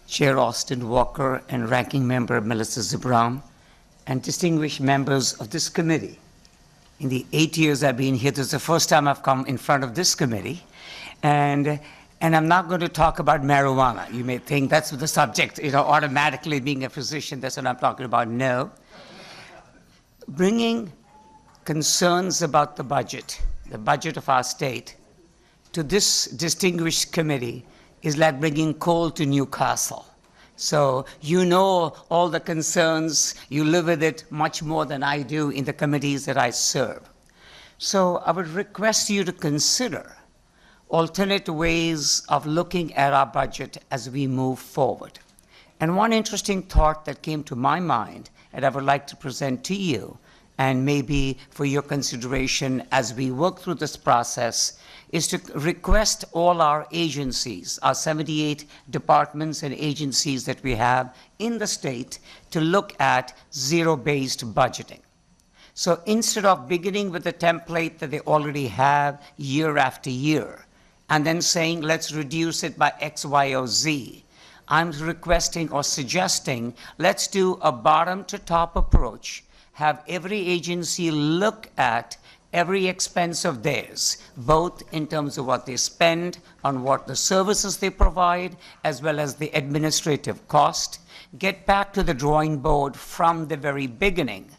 Chair Austin Walker and Ranking Member Melissa Zibram, and distinguished members of this committee. In the 8 years I've been here, this is the first time I've come in front of this committee, and I'm not going to talk about marijuana. You may think that's the subject, automatically being a physician, that's what I'm talking about. No. Bringing concerns about the budget of our state, to this distinguished committee is like bringing coal to Newcastle. So you know all the concerns, you live with it much more than I do in the committees that I serve. So I would request you to consider alternate ways of looking at our budget as we move forward. And one interesting thought that came to my mind, and I would like to present to you, and maybe for your consideration as we work through this process, is to request all our agencies, our 78 departments and agencies that we have in the state, to look at zero-based budgeting. So instead of beginning with the template that they already have year after year, and then saying, let's reduce it by X, Y, or Z, I'm requesting or suggesting, let's do a bottom-to-top approach, have every agency look at every expense of theirs, both in terms of what they spend on what the services they provide, as well as the administrative cost, get back to the drawing board from the very beginning.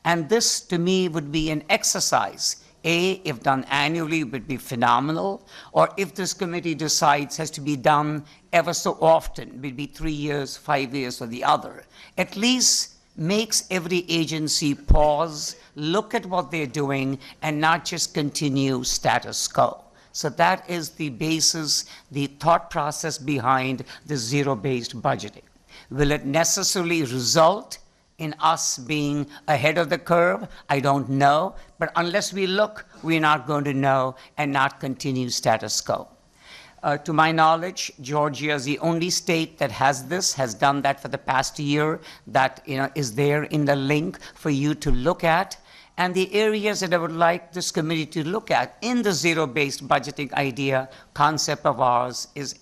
And this, to me, would be an exercise. If done annually, would be phenomenal, or if this committee decides has to be done ever so often, would be 3 years, 5 years, or the other, at least makes every agency pause, look at what they're doing, and not just continue status quo. So that is the basis, the thought process behind the zero-based budgeting. Will it necessarily result in us being ahead of the curve? I don't know, but unless we look, we're not going to know and not continue status quo. To my knowledge, Georgia is the only state that has this, has done that for the past year, that is there in the link for you to look at. And the areas that I would like this committee to look at in the zero-based budgeting idea, concept of ours, is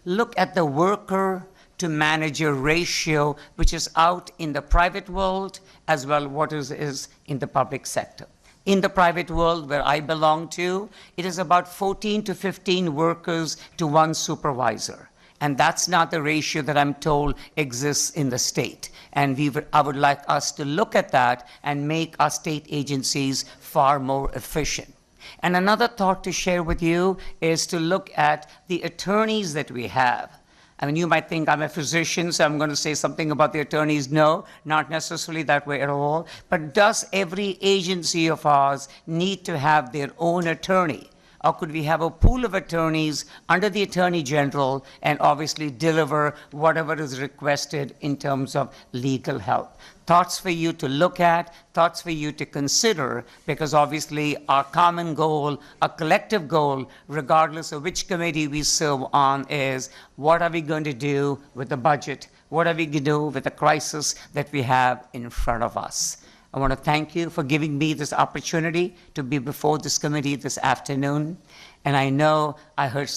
look at the worker to manager ratio, which is out in the private world, as well what is in the public sector. In the private world where I belong to, it is about 14 to 15 workers to one supervisor. And that's not the ratio that I'm told exists in the state. And I would like us to look at that and make our state agencies far more efficient. And another thought to share with you is to look at the attorneys that we have. I mean, you might think I'm a physician, so I'm going to say something about the attorneys. No, not necessarily that way at all. But does every agency of ours need to have their own attorney? Or could we have a pool of attorneys under the Attorney General and obviously deliver whatever is requested in terms of legal help? Thoughts for you to look at, thoughts for you to consider, because obviously our common goal, our collective goal, regardless of which committee we serve on, is what are we going to do with the budget? What are we going to do with the crisis that we have in front of us? I want to thank you for giving me this opportunity to be before this committee this afternoon. And I know I heard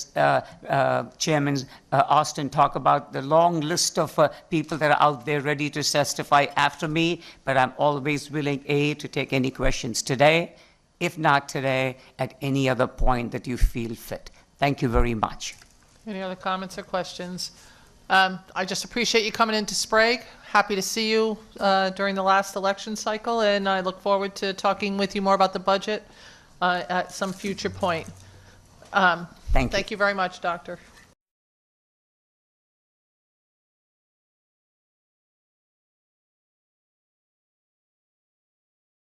Chairman Austin talk about the long list of people that are out there ready to testify after me, but I'm always willing, to take any questions today, if not today, at any other point that you feel fit. Thank you very much. Any other comments or questions? I just appreciate you coming into Sprague. Happy to see you during the last election cycle, and I look forward to talking with you more about the budget at some future point. Thank you. Thank you very much, Doctor.